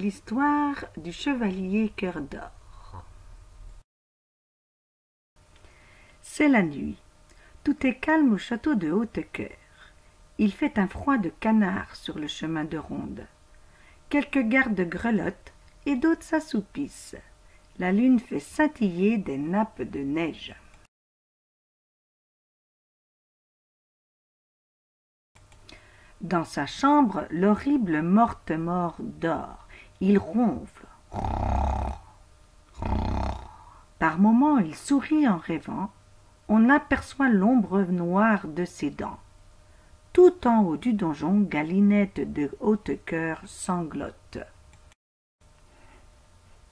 L'histoire du chevalier Cœur d'Or. C'est la nuit. Tout est calme au château de Hautecœur. Il fait un froid de canard sur le chemin de ronde. Quelques gardes grelottent et d'autres s'assoupissent. La lune fait scintiller des nappes de neige. Dans sa chambre, l'horrible morte-mort dort. Il ronfle. Par moments, il sourit en rêvant. On aperçoit l'ombre noire de ses dents. Tout en haut du donjon, Galinette de Hautecœur sanglote.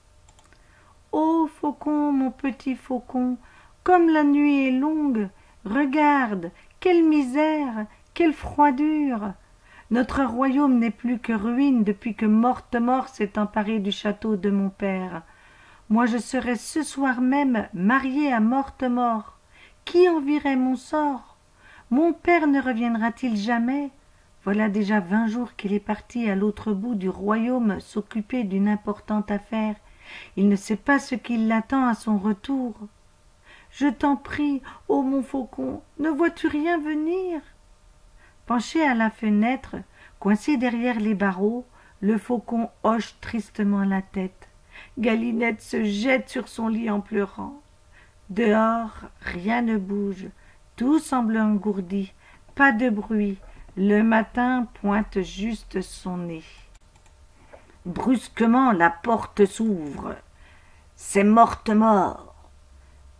« Ô faucon, mon petit faucon, comme la nuit est longue, regarde, quelle misère, quelle froidure! Notre royaume n'est plus que ruine depuis que Mortemort s'est emparé du château de mon père. Moi je serais ce soir même mariée à Mortemort. Qui envierait mon sort? Mon père ne reviendra-t-il jamais? Voilà déjà 20 jours qu'il est parti à l'autre bout du royaume s'occuper d'une importante affaire. Il ne sait pas ce qui l'attend à son retour. Je t'en prie, ô mon faucon, ne vois-tu rien venir? Penché à la fenêtre, coincé derrière les barreaux, le faucon hoche tristement la tête. Galinette se jette sur son lit en pleurant. Dehors, rien ne bouge, tout semble engourdi, pas de bruit, le matin pointe juste son nez. Brusquement, la porte s'ouvre. C'est Mortemort.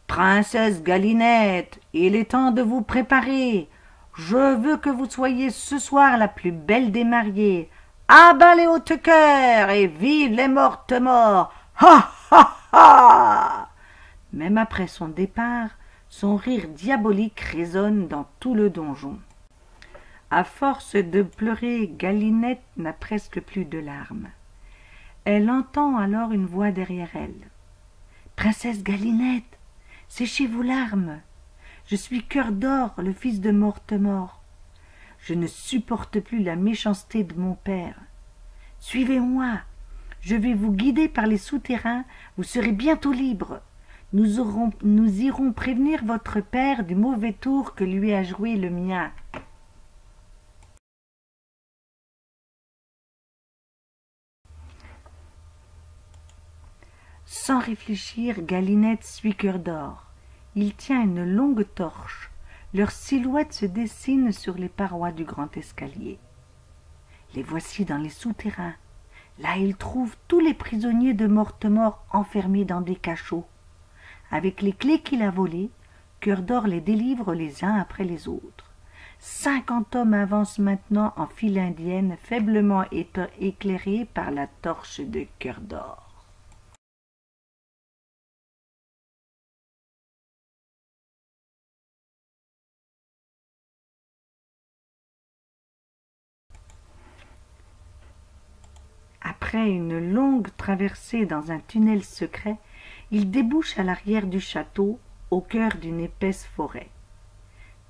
Princesse Galinette, il est temps de vous préparer. Je veux que vous soyez ce soir la plus belle des mariées. À bas les Hautecœur et vive les Mortemort. Ha ha ha! Même après son départ, son rire diabolique résonne dans tout le donjon. À force de pleurer, Galinette n'a presque plus de larmes. Elle entend alors une voix derrière elle. « Princesse Galinette, séchez vos larmes. Je suis Cœur d'Or, le fils de Mortemort. Je ne supporte plus la méchanceté de mon père. Suivez-moi, je vais vous guider par les souterrains, vous serez bientôt libre. Nous irons prévenir votre père du mauvais tour que lui a joué le mien. » Sans réfléchir, Galinette suit Cœur d'Or. Il tient une longue torche. Leurs silhouettes se dessinent sur les parois du grand escalier. Les voici dans les souterrains. Là, ils trouvent tous les prisonniers de Mortemort enfermés dans des cachots. Avec les clés qu'il a volées, Cœur d'Or les délivre les uns après les autres. 50 hommes avancent maintenant en file indienne, faiblement éclairés par la torche de Cœur d'Or. Après une longue traversée dans un tunnel secret, il débouche à l'arrière du château, au cœur d'une épaisse forêt.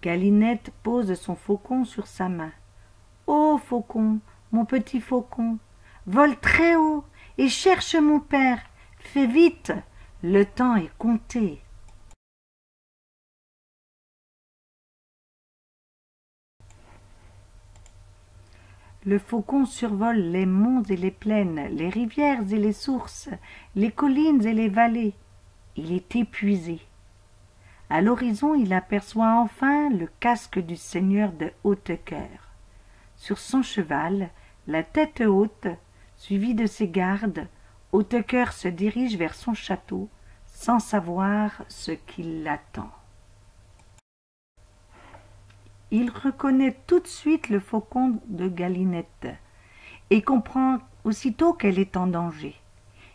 Galinette pose son faucon sur sa main. « Ô faucon, mon petit faucon, vole très haut et cherche mon père. Fais vite, le temps est compté. » Le faucon survole les monts et les plaines, les rivières et les sources, les collines et les vallées. Il est épuisé. À l'horizon, il aperçoit enfin le casque du seigneur de Hautecœur. Sur son cheval, la tête haute, suivi de ses gardes, Hautecœur se dirige vers son château, sans savoir ce qui l'attend. Il reconnaît tout de suite le faucon de Galinette et comprend aussitôt qu'elle est en danger.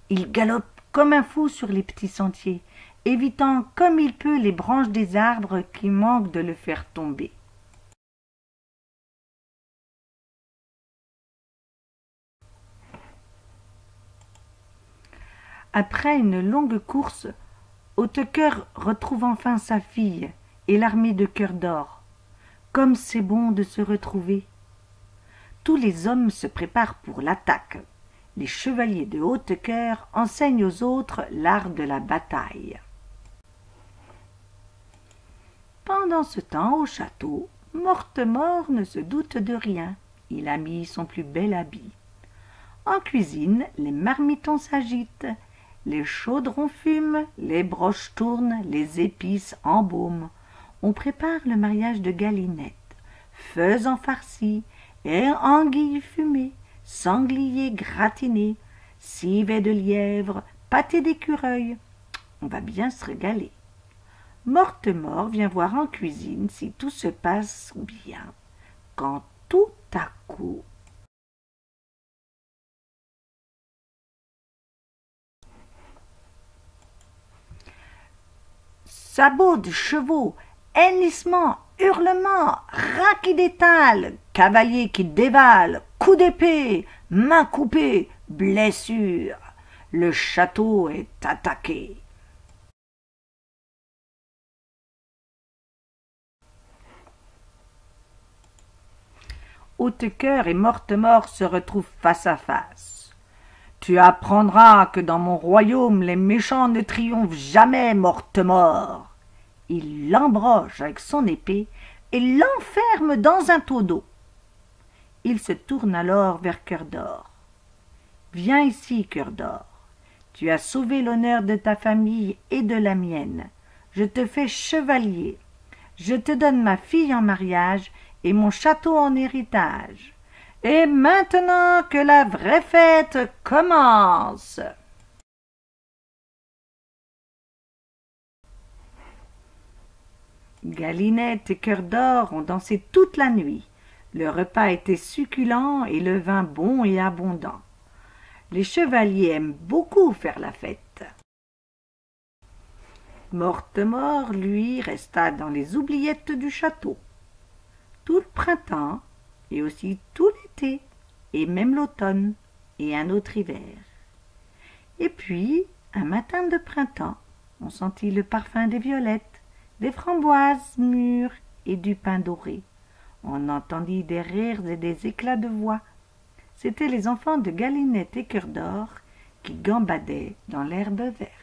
Il galope comme un fou sur les petits sentiers, évitant comme il peut les branches des arbres qui manquent de le faire tomber. Après une longue course, Hautecœur retrouve enfin sa fille et l'armée de Cœur d'Or. Comme c'est bon de se retrouver. Tous les hommes se préparent pour l'attaque. les chevaliers de Haute-Cœur enseignent aux autres l'art de la bataille. Pendant ce temps, au château, Mortemort ne se doute de rien. Il a mis son plus bel habit. En cuisine, les marmitons s'agitent, les chaudrons fument, les broches tournent, les épices embaument. On prépare le mariage de Galinette, faisans farcis et anguilles fumées, sangliers gratinés, civet de lièvre, pâté d'écureuil. On va bien se régaler. Mortemort vient voir en cuisine si tout se passe bien, quand tout à coup... Sabots de chevaux, hennissements, hurlements, raquis d'étals, cavaliers qui dévalent, coups d'épée, mains coupées, blessures. Le château est attaqué. Haute-Cœur et Mortemort se retrouvent face à face. « Tu apprendras que dans mon royaume les méchants ne triomphent jamais, Mortemort !» Il l'embroche avec son épée et l'enferme dans un tonneau d'eau. Il se tourne alors vers Cœur d'Or. « Viens ici, Cœur d'Or. Tu as sauvé l'honneur de ta famille et de la mienne. Je te fais chevalier. Je te donne ma fille en mariage et mon château en héritage. Et maintenant que la vraie fête commence. » Galinette et Cœur d'Or ont dansé toute la nuit. Le repas était succulent et le vin bon et abondant. Les chevaliers aiment beaucoup faire la fête. Mortemort, lui, resta dans les oubliettes du château. Tout le printemps, et aussi tout l'été, et même l'automne, et un autre hiver. Et puis, un matin de printemps, on sentit le parfum des violettes, des framboises mûres et du pain doré. On entendit des rires et des éclats de voix. C'étaient les enfants de Galinette et Cœur d'Or qui gambadaient dans l'herbe verte.